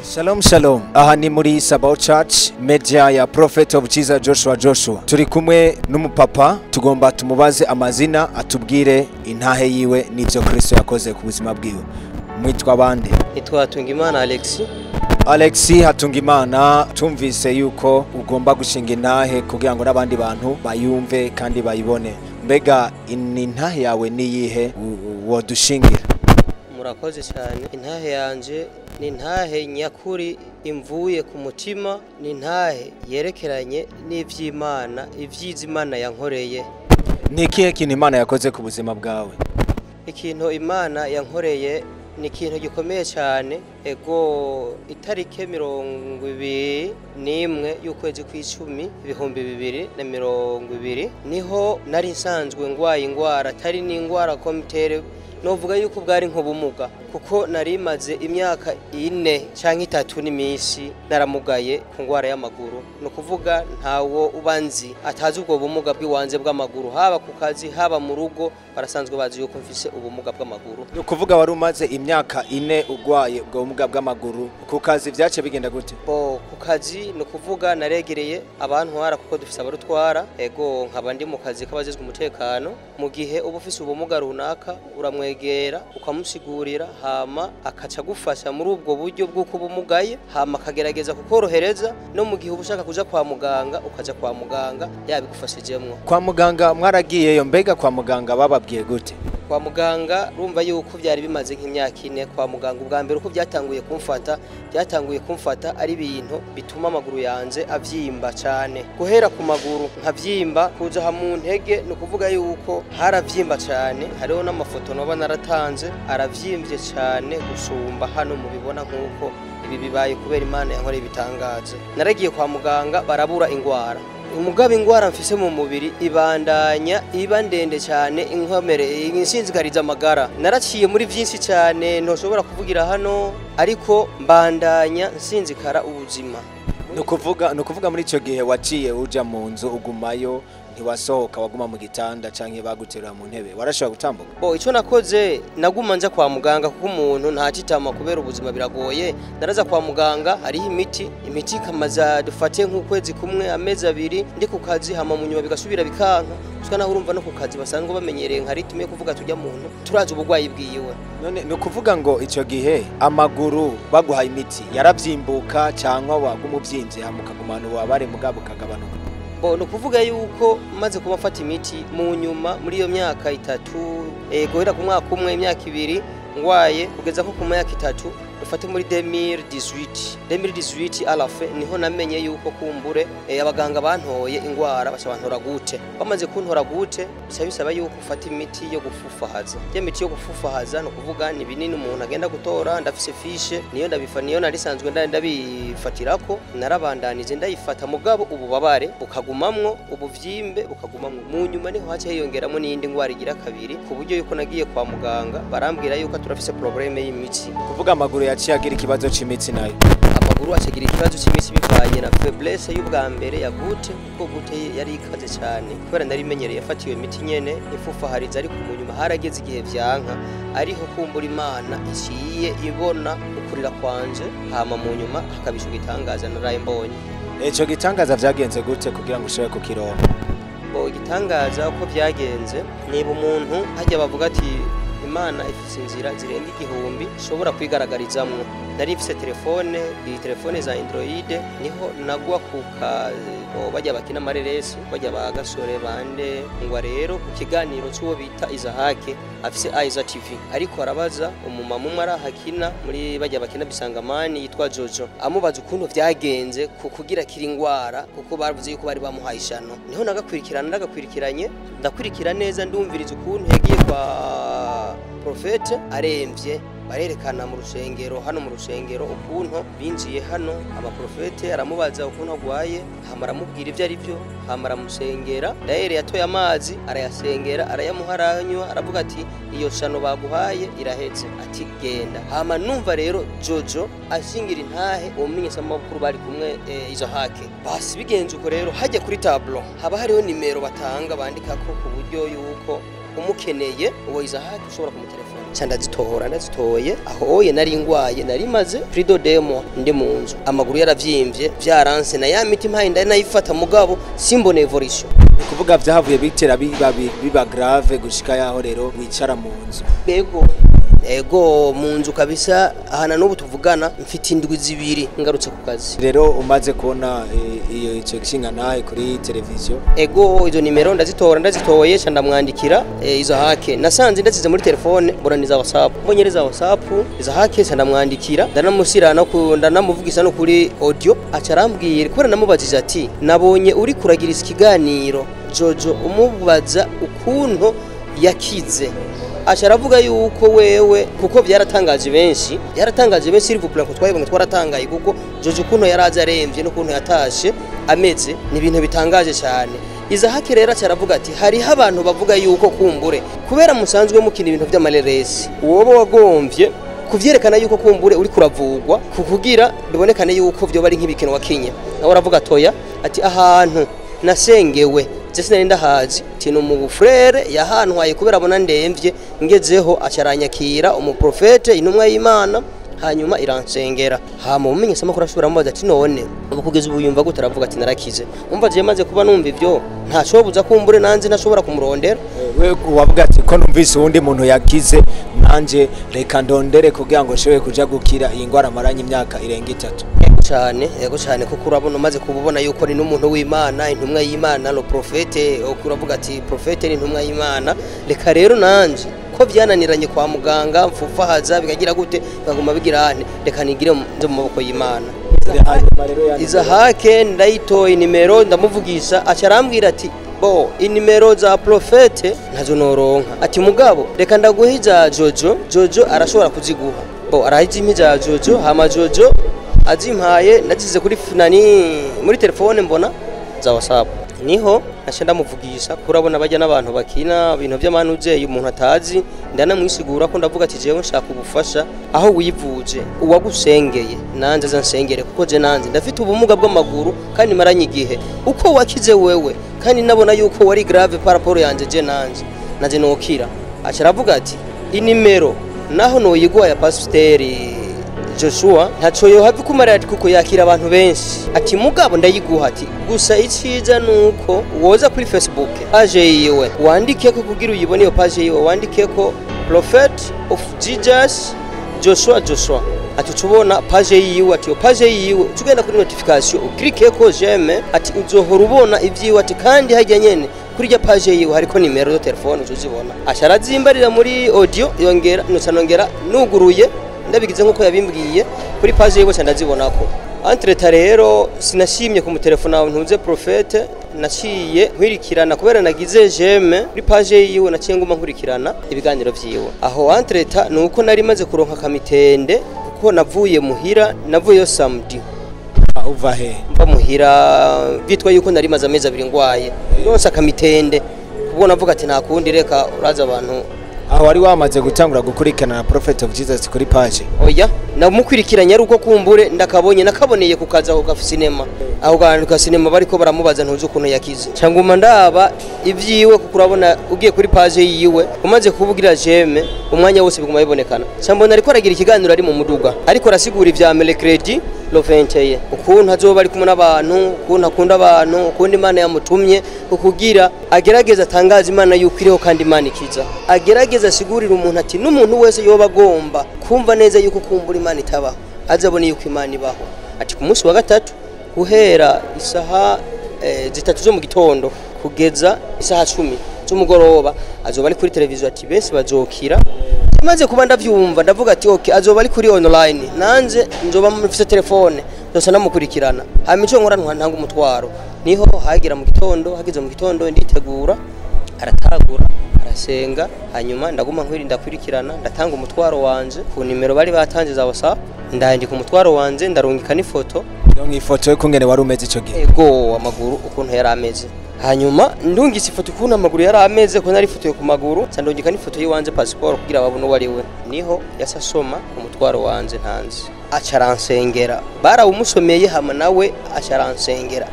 Shalom shalom. Aha ni muri Sabao Church media ya Prophet of Jesus Joshua. Turi kumwe n'umupapa tugomba tumubaze amazina atubwire intahe yiwe n'ivyo Kristo yakoze ku buzima bwiwe. Mwitwa bande? Nitwa Hatungimana Alexi Hatungimana, tumvise yuko ugomba gushinga intahe kugira ngo n'abandi bantu bayumve kandi bayibone. Mbega intahe yawe niyihe wodushingira? Murakoze cyane. Intahe yanje ni intahe nyakuri imvuye ku mutima, ni intahe yerekeranye n'ivy'Imana, ivy'Imana yankoreye. Ni ikihe kintu Imana yakoze ku buzima bwawe? Ikintu Imana yankoreye ni ikintu gikomeye cyane. Ego itarike 21 y'ukwezi kw'icumi 2020 niho nari nsanzwe ngwaye ingwara atari n'ingwara komitere, novuga yuko bwari nk'ubumuga kuko nari maze imyaka 4 canke 3 n'imisi naramugaye ku ngwara y'amaguru. No kuvuga ntawo ubanzi atazi ubwo bumuga bw'iwanze bw'amaguru, haba ku kazi haba mu rugo barasanzwe bazi yuko mfise ubumuga bw'amaguru. No kuvuga wari umaze imyaka 4 ugwaye ubwo bumuga bw'amaguru, ku kazi vyace bigenda gute? Ku kazi no kuvuga naregereye abantu hara kuko dufise abarutwara, ego nkaba ndi mu kazi kabajejwe umutekano. Mu gihe uba ufise ubumuga runaka uramwegera ukamusigurira, hama akaca gufasha muri ubwo buryo bw'uko ubumugaye, hama akagerageza kukorohereza. No mu gihe ubushaka kuja kwa muganga ukaja kwa muganga yabigufashijemwo. Kwa muganga mwaragiyeyo, mbega kwa muganga bababwiye gute? Kwa muganga rumva yuko byari bimaze nk'imyaka 4 kwa muganga. Ubwa mbere uko byatanguye kumfata ari ibintu bituma amaguru yanze avyimba cyane, guhera ku maguru nkavyimba kuja ha mu ntege. No kuvuga yuko haravyimba cyane, hariho n'amafoto noba naratanze aravyimbye cyane gusumba hano mubibona nk'uko ibi bibaye kubera Imana yankoreye ibitangaje. Naragiye kwa muganga barabura ingwara. Umugabe ingwara mfise mu mubiri ibandanya iba ndende cyane, inkomere insinzikariza amagara. Naraciye muri byinshi cyane ntoshobora kuvugira hano, ariko mbandanya nsinzikara ubuzima. No kuvuga muri ico gihe waciye uja mu nzu ugumayo, ntiwasohoka, waguma mu gitanda canke baguterura mu ntebe, warashobora gutambuka? Ico nakoze naguma nja kwa muganga kuko umuntu ntacitama kubera ubuzima biragoye. Naraza kwa muganga, hariho imiti kamaza dufate nk'ukwezi kumwe amezi 2 ndi ku kazi, hama mu nyuma bigasubira bikanka. Ushaka naho urumva no ku kazi basanzwe bamenyereye nka ritme yo kuvuga tujya muntu turaje ubugwayi bwiwe. None no kuvuga ngo ico gihe amaguru baguhaye imiti yaravyimbuka cyangwa wagumuvyimbye hamukagumana ubabare mugabo kagabanuka? No kuvuga yuko maze kuba mfata imiti mu nyuma muri iyo myaka 3, guhera ku mwaka umwe imyaka 2 ngwaye kugeza ko ku myaka 3, dufate muri 2018 alafe niho namenye yuko kumbure abaganga bantoye ingwara bashabantora gute. Bamaze kuntora gute bisaba yuko ufata imiti yo gufufahaza. Iyo miti yo gufufahaza no kuvuga ni binini umuntu agenda gutora, ndafise fishe niyo niyo narisanzwe ndabifatirako. Narabandanije ndayifata mugabo ububabare bukagumamwo, ubuvyimbe bukagumamwo. Mu nyuma niho hace hiyongeramo n'indi ngwara igira kabiri, ku buryo yuko nagiye kwa muganga barambwira yuko turafise probleme y'imitsi. Kuvuga amaguru yaciye agira ikibazo c'imitsi nayo? Amaguru acagira ikibazo c'imitsi bivanye na faiblesse y'ubwa mbere ya gute, kuko gute yari ikaze cyane kubera nari menyereye yafatiwe imiti nyene ifufahariza. Ariko mu nyuma harageze igihe vyanka, ariho kumbura Imana iciye ibona ukurira kwanje, hama mu nyuma hakabisha igitangaza naraye mbonye. Ico gitangaza vyagenze gute kugira ngo ushobore kukironka? Igitangaza uko vyagenze, niba umuntu hajya bavuga ati Imana ifise inzira zirenga 1000 shobora kwigaragarizamwo. Nari mfise telefone, iyi telefone za Android, niho nagwa kuka bajya bakina amareresi, bajya bagasore bande ngwa rero ku kiganiro cy'uwo bita Izahake afise Aiza TV, ariko arabaza umumama umwe arahakina muri bajya bakina bisangamani yitwa Jojo, amubaza ukuntu vyagenze kugira kiri ingwara kuko bavuze yuko bari bamuhaye ishano. Niho ndagakwirikiranye ndakurikira neza, ndumviriza ukuntu yagiye kwa Profete aremvye, barerekana mu rusengero, hano mu rusengero ukuntu binjiye hano. Abaprofete aramubaza ukuntu agwaye, hama aramubwira ivyo ari byo, hama aramusengera. Daire yatoye amazi arayasengera, arayamuharanywa, aravuga ati iyo shano baguhaye iraheze, ati genda. Hama numva rero Jojo ashingira intahe umenyesha amakuru bari kumwe Izahake. Basi bigenze uko rero hajya kuri tableau haba hariho nimero batanga bandikako ku buryo yuko umukeneye uwo Izahake ushobora kumutelefona. Ndazitora ndabitoye aho oye nari ngwaye nari maze prido demo ndi mu nzu amaguru yaravyimbye vyaranse na ya miti mpaye ndari nayifata mugabo simbone evolution kuvuga vyahavuye bitera biba grave gushika yaho rero wicara mu nzu ego mu nzu kabisa ahana n'ubu tuvugana mfite indwi zibiri ngarutse ku kazi rero umaze kubona iyo ico gishinga nahe kuri televiziyo ego izo nimero ndazitoye ca ndamwandikira izo hake nasanze ndazize muri telefone boraniza WhatsApp mbonyereza WhatsApp izo hake ca ndamwandikira ndanamusira no ndanamuvugisa no kuri audio acarambwira kubera namubajije ati nabonye uri kuragira ikiganiro Jojo umubaza ukuntu yakize asharavuga yuko wewe kuko byaratangaje benshi silver ko twayibonye twaratangaye kuko Jojo kuno yaraza aremvye no kuntu yatashe ameze ni ibintu bitangaje cyane iza hake rero cyaravuga ati hari abantu bavuga yuko kumbure kubera musanzwe mukina ibintu by'amareresi uwo wagomvye kuvyerekana yuko kumbure uri kuravugwa kukugira bibonekane yuko byo bari nk'ibikino wakinye nawe aravuga toya ati ahantu nasengewe Jesse nari ndahazi tino mu frere yahantwaye kubera abona ndemvye ngezeho acaranyakira umuprofete intumwa y'Imana hanyuma iransengera hama umenye sama kurashobora mubaza ati none ubukugeza ubuyumva gutaravuga ati narakize umva je maze kuba numva ivyo nta shobuza kumbure nanze nashobora kumurondera we wavuga ati ko numvise uwundi muntu yakize nanje reka ndondere kugira ngo showe kuja gukira iyi ngwara maranye imyaka irenga 3 yego cyane kuko urabona umaze kubona yuko ni n'umuntu w'Imana intumwa y'Imana no profete ukuravuga ati profete ni intumwa y'Imana reka rero nanje ko byananiranye kwa muganga mfufahaza bigagira gute baguma bigirane reka nigire mu maboko y'Imana iza hake ndayitoye nimero ndamuvugisha acarambwira ati bo inimero za profete ntazo noronka ati mugabo reka ndaguhiza Jojo arashobora kuziguha bo arahijimiza Jojo hama Jojo azimpaye nagize kuri funani muri telefone mbona za WhatsApp niho nashenda muvugisha kurabona bajya n'abantu bakina ibintu by'amanuje umuntu atazi ndanamwisigura ko ndavuga ati jewe nshaka ubufasha aho wivuje uwagusengeye nanze zansengere kuko je nanze ndafite ubumuga bw'amaguru kandi maranye igihe uko wakize wewe kandi nabona yuko wari grave par rapport yanje je nanze nokira acaravuga ati inimero naho no yigwa ya pasteri Joshua ntaco yo havi kumarira kuko yakira abantu benshi ati mugabo ndayiguha ati gusa iciza nuko woza kuri Facebook page yiwe wandike ko kugira uyibone iyo page yiwe wandike ko Prophet of Jesus Joshua ati tubona page yiwe ati page yiwe tugenda kuri notification uklike ko j'aime ati uzohora ubona ivyiwe ati kandi hajya nyene kuri ya page yiwe hariko nimero yo telefone uzibona asharazimbarira muri audio yongera nonongera nuguruye ndabigize nkuko yabimbwiye kuri page yiwe cyandazibonako entreta rero sinashimye ku mutelefone nawe ntuze profete naciye nkwirikirana kubera nagize j'aime kuri page yiwe naciye nguma nkurikirana ibiganiro vyiwe aho entreta nuko nari maze kuronka kamitende kuko navuye yo samedi uva he mva muhira bitwa yuko nari maze amezi 2 ngwaye yonsa kamitende kubona navuga ati nakundi reka uraza abantu aho wari wamaze gutangura gukurikirana na Prophet of Jesus kuri page oya namukwirikiranya ari uko kumbure nakaboneye kukaza ku cinema aho ganuka cinema bariko baramubaza ntuzi ukuntu yakize cyangwa ndaba ivyiwe kuko urabona ugiye kuri page yiwe umaze kubugira j'aime umwanya wose biguma bibonekana cyambona ariko aragira ikiganiro ari mu muduga ariko rasigura ivya mercredi loventeye ukuntu azoba ari kumwe n'abantu ukuntu akunda abantu ukuntu Imana yamutumye ukugira agerageza atangaza Imana yukiriho kandi Imana ikiza agerageza asigurira umuntu ati n'umuntu wese yoba agomba kumva neza yuko kumbura Imana itabaho azabone yuko Imana ibaho ati ku munsi wa gatatu guhera isaha 3 zo mu gitondo kugeza isaha 10 z'umugoroba azoba ari kuri televiziyo ati bese bazokira maze kuba ndavyumva ndavuga ati okay azoba ari kuri online nanze nzoba mfite telefone ndose namukurikirana hamico nkora ntanga umutwaro niho hagira mu gitondo hagize mu gitondo nditegura aratagura arasenga hanyuma ndaguma nkwirinda kurikirana ndatanga umutwaro wanje ku nimero bari batanze za WhatsApp ndandika umutwaro wanje ndarungika n'ifoto ifoto yo kungene wari umeze ico gihe ego amaguru ukuntu yari ameze hanyuma ndungise ifoto ukuntu amaguru yari ameze ko nari ifoto yo ku maguru ndungika n'ifoto yiwanje passport kugira babone wari we niho yasasoma ku mutwaro wanje ntanze acaransengera barawumusomeye hama nawe acaransengera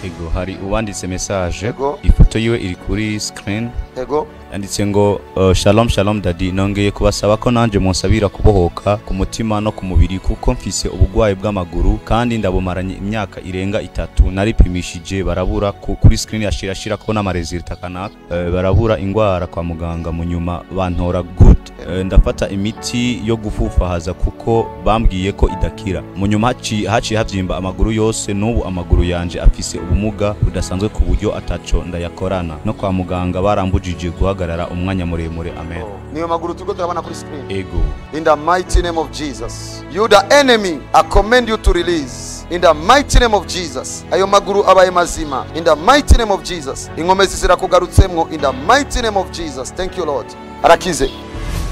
ego hari uwanditse message Ego. ifoto yiwe iri kuri screen ego yanditse ngo shalom shalom daddy nongeye kubasaba ko nanje munsabira kubohoka ku mutima no ku mubiri kuko mfise ubugwayi bw'amaguru kandi ndabumaranye imyaka irenga 3 naripimishije barabura kuri screen yashirashira ko n'amaresulta kanaka barabura ingwara kwa muganga mu nyuma bantora good ndafata imiti yo gufufahaza kuko bambwiye ko idakira mu nyuma haci havyimba amaguru yose n'ubu amaguru yanje afise ubumuga budasanzwe ku buryo ataco ndayakorana no kwa muganga barambujije guhagarara umwanya muremure amen niyo maguru tuko turabana kuri screen ego in the mighty name of Jesus you the enemy I command you to release in the mighty name of Jesus ayo maguru abaye mazima in the mighty name of Jesus ingomezi zirakugarutsemwo in the mighty name of Jesus thank you Lord arakize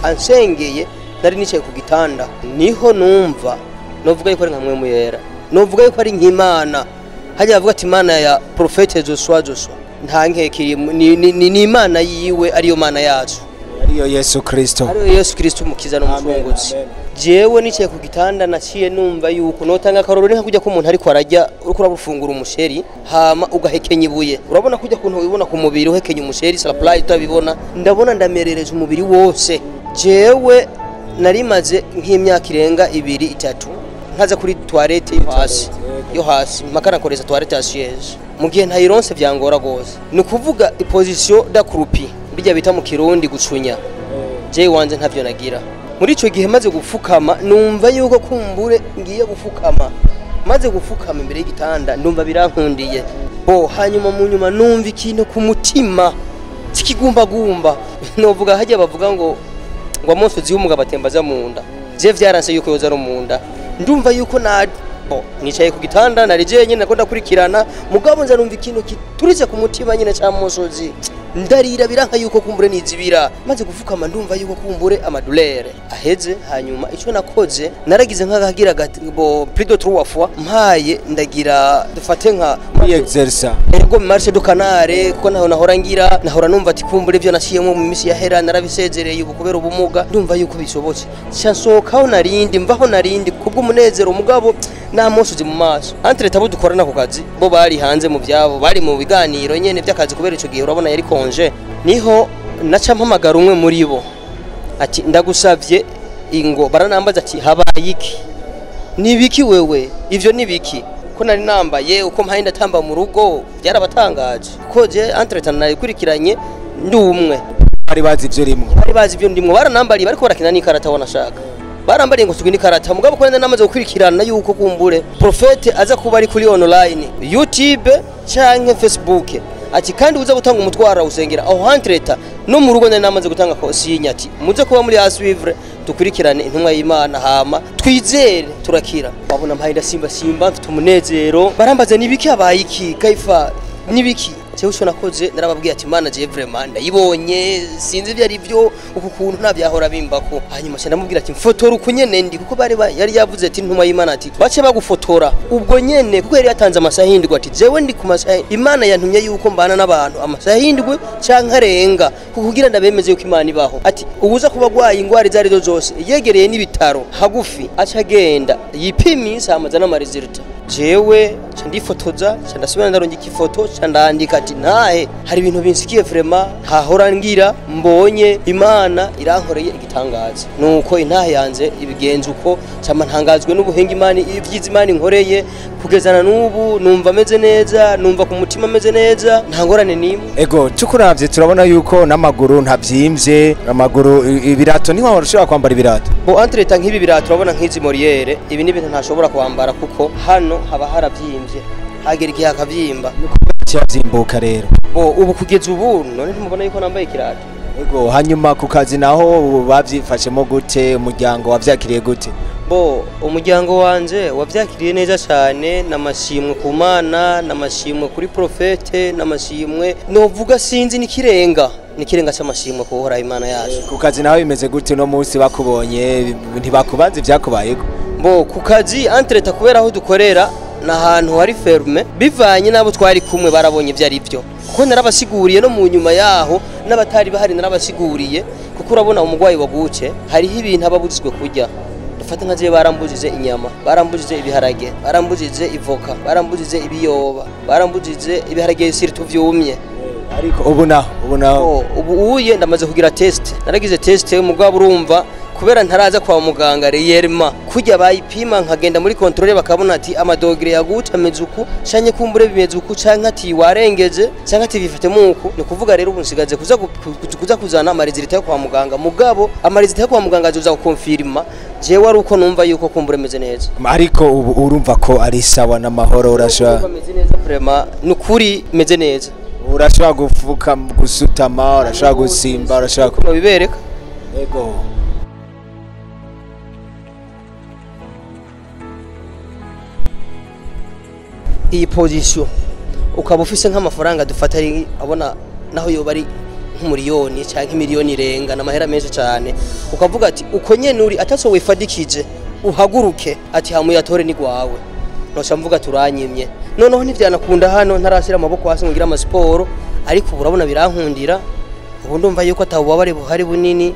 ansengeye nari nicaye ku gitanda niho numva novuga yuko ari nka mwemu yera novuga yuko ari nk'Imana hajya bavuga ati Imana ya Prophet Joshua nta nkekiri ni Imana yiwe ariyo Mana yacu ariyo Yesu Kristo umukiza n'umucunguzi jewe nicaye ku gitanda naciye numva yuko notanga akaroro nka kujya ko umuntu ariko arajya uriko urabufungura umusheri hama ugahekenya ibuye urabona kujya kuntu ubibona ku mubiri uhekenya umusheri supply utabibona ndabona ndamerereje umubiri wose jewe narimaze nk'imyaka irenga 2-3 nkaza kuri toilette yo hasi makana koreza toilette ya siège mu gihe ntayironse byangora gose ni kuvuga position d'accroupi bijya bita mu kirundi gucunya je wanje ntavyo nagira muri ico gihe maze gufukama numva yuko kumbure ngiye gufukama maze gufukama imbere y'igitanda ndumva birankundiye hanyuma mu nyuma numva ikintu ku mutima kikigumbagumba novuga hajya bavuga ngo amonsozi y'umugabo atembaza mu nda je vyaranse yuko yoza no mu nda ndumva yuko nicaye ku gitanda nareje nyine nakonda kurikirana mugabo nza numva ikintu kiturize ku mutima nyine cya monsozi ndarira biranka yuko kumbure nizibira maze gufukama ndumva yuko kumbure amadulere aheze hanyuma ico nakoze naragize nk'agagira plus de 3 fois mpaye ndagira dufate nka exercice ego marche do canare kuko naho nahora ngira nahora numva ati kumbure ivyo nashiyemo mu misi yahera narabisezereye ubu kubera ubumuga ndumva yuko bisobotse cyansokaho narindi mvaho narindi kubwo umunezero mugabo na monsozi mu maso entre tabo dukorana ku kazi bo bari hanze mu byabo bari mu biganiro nyene by'akazi kubera ico gihe urabona yari konje niho naca mpamagara umwe muri bo ati ndagusavye ingo baranambaza ati habaye iki nibiki wewe ivyo nibiki ko nari nambaye uko mpaye ndatamba mu rugo byarabatangaje ko je entre tan nayikurikiranye ndumwe bari bazi ivyo ndimwe baranambariye bariko barakina n'ikarata wanashaka barambariye ngo tugini karata mugabo ko nenda namaze gukurikirana yuko kumbure Prophet aza kuba ari kuri online YouTube canke Facebook ati kandi uza gutanga umutwara usengera aho hantreta no mu rugo namaze gutanga ko sinya ati muze kuba muri aswivre dukurikirane intumwa y'Imana hama twizere turakira babona mpayinda simba mfite umunezero barambaza nibiki abaye iki kaifa nibiki cyo ushona koze narababwiye ati Imana je vraiment ndayibonye sinzi byo ari byo uku kuntu ntabyahora bimbako hanyuma cyane ndamubwira ati mfotora uko nyene ndi kuko yari yavuze ati ntuma y'Imana ati bace bagufotora ubwo nyene kuko yari yatanze amasahindwe ati jewe ndi ku masahindwe Imana yantumye yuko mbana n'abantu amasahindwe canke arenga kugira ndabemeze yuko Imana ibaho ati ubuza kuba gwaye ingwari zari zo zose yegereye n'ibitaro hagufi aca genda yipimisa amaza n'amaresulta jewe ndifotoza ndasubira ndarongika ifoto ndandika ati nahe hari ibintu binsikiye vraiment hahora ngira mbonye Imana irankoreye igitangaza nuko intahe yanze ibigenza uko cyama ntangazwe n'ubuhenga Imana ibyiza Imana inkoreye kugezana n'ubu numva ameze neza numva ku mutima ameze neza ntangorane nimwe ego tukuravye turabona yuko n'amaguru ntavyimvye amaguru ibirato niho warashobora kwambara ibirato entreta nk'ibi birato turabona nk'izi moriere ibi ni ibintu ntashobora kwambara kuko hano haba haravyimbye hagera igihe akavyimba cyazimbuka rero ubu kugeza ubu none ntumubona yuko nambaye ikirato ego hanyuma ku kazi naho bavyifashemo gute umuryango wavyakiriye gute umuryango wanje wavyakiriye neza cyane namashimwe ku Mana namashimwe kuri Prophet namashimwe novuga sinzi nikirenga cy'amashimwe kuhora Imana yaje ku kazi naho bimeze gute no munsi bakubonye ntibakubanze vyakubayeko ku kazi entreta kubera aho dukorera na hantu hari ferme bivanye nabo twari kumwe barabonye ibyo ari byo kuko narabasiguriye no mu nyuma yaho n'abatari bahari narabasiguriye kuko urabona umugwayi waguke hariho ibintu ababuzizwe kurya dufate nka je barambujije inyama, barambujije ibiharage, barambujije ivoka, barambujije ibiyoba, barambujije ibiharage sirtu vyumye. ariko ubu uye ndamaze kugira test, naragize test mugabo urumva kubera ntaraza kwa muganga reyerma kujya bayipima nkagenda muri controle bakabona ati amadogire yaguca ameze uku canke kumbure bimeze uku canke ati warengeje canke ati bifite muku ni kuvuga rero ubu nsigaze kuza kuzana amarizita yo kwa muganga mugabo amarizita yo kwa muganga azoza gukonfirma jewe ari uko numva yuko kumbure meze neza ariko ubu urumva ko ari sawa n'amahoro urashaka meze neza vraiment nukuri meze neza urashaka gufuka gusutama urashaka gusimba urashaka bibereka ego iyi position ukaba ufise nk'amafaranga dufata ari abona naho yoba ari nk'umuriyoni cyangwa miliyoni irenga n'amahera menshi cyane ukavuga ati uko nyene uri ataso wifadikije uhaguruke ati hamuyatore ni gwawe noca mvuga turanyimye noneho ntivyanakunda hano ntarashyira amaboko hasi ngira amasiporo ariko urabona birankundira ubu ndumva yuko atabubabare buhari bunini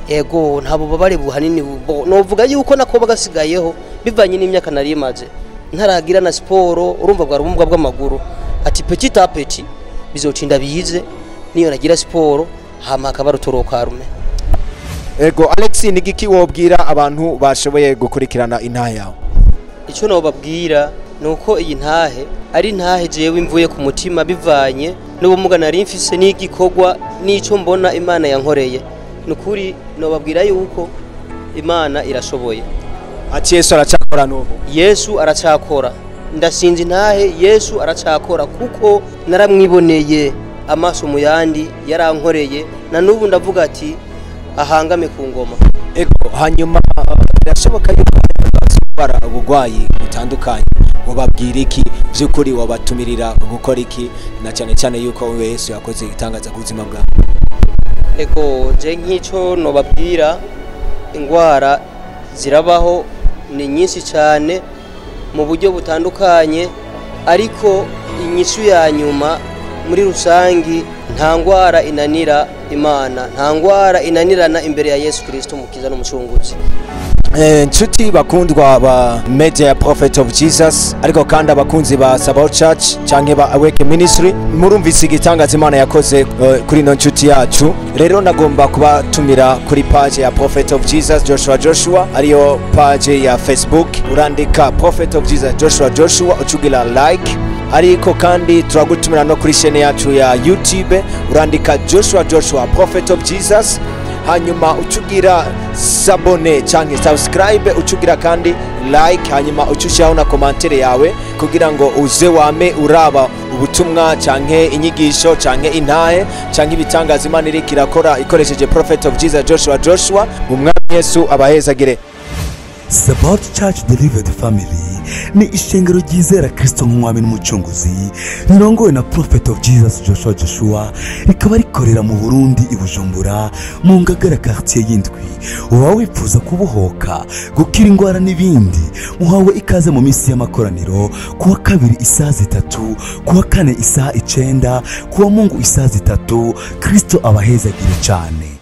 ego nta bubabare buhanini novuga yuko nako bagasigayeho bivanye n'imyaka nari imaze ntaragira na siporo urumva bwa rubumwa bw'amaguru ati petit à petit bizotinda bize niyo nagira siporo hama akaba rutoroka rume. Ego Alex nigiki wobwira abantu bashoboye gukurikirana intahe yawe? Icyo no babwira nuko iyi ntahe ari ntahe jewe imvuye ku mutima bivanye n'ubumuga nari mfise n'igikogwa n'ico mbona Imana yankoreye nukuri no babwira yuko Imana irashoboye. Ati Yesu aracakora n'ubu. Yesu aracakora. Ndasinzi ntahe Yesu aracakora kuko naramwiboneye amaso mu yandi yarankoreye na nubu ndavuga ati ahangame ku ngoma. Ego hanyuma birashoboka yuko bazubara ubugwayi butandukanye ubabwira iki byukuri wabatumirira gukora iki na cyane cyane yuko Yesu yakoze itangaza ku buzima bwawe. Ego je nk'ico no babwira ingwara zirabaho ni nyinshi cyane mu buryo butandukanye ariko inyishu ya nyuma muri rusangi nta ngwara inanira Imana nta ngwara inanirana imbere ya Yesu Kristo mukiza n'umucunguzi. Nshuti bakundwa ba Media ya Prophet of Jesus ariko kandi abakunzi ba Sabao Church canke ba Awake Ministry murumvise igitangaza Imana yakoze kuri no nshuti yacu rero nagomba kubatumira kuri page ya Prophet of Jesus Joshua ariyo page ya Facebook urandika Prophet of Jesus Joshua ucugira like ariko kandi turagutumira no kuri chaîne yacu ya YouTube urandika Joshua Prophet of Jesus hanyuma ucugira sabone canke subscribe ucugira kandi like hanyuma ucushyaho na commentaire yawe kugira ngo uze wame uraba ubutumwa canke inyigisho canke intahe canke ibitangaza Imana iri kirakora ikoresheje Prophet of Jesus Joshua umwami Yesu abahezagire. Sabao Church Delivered Family ni ishengero ryizera Kristo nk'umwami n'umucunguzi rirongowe na Prophet of Jesus Joshua rikaba rikorera mu Burundi i Bujumbura mu Ngagara quartier y'indwi. Uba wifuza kubuhoka gukira ingwara n'ibindi muhawe ikaze mu misi y'amakoraniro kuwa kabiri isaha 3 kuwa kane isaha 9 kuwa Mungu isaha 3 Kristo abahezagire cyane.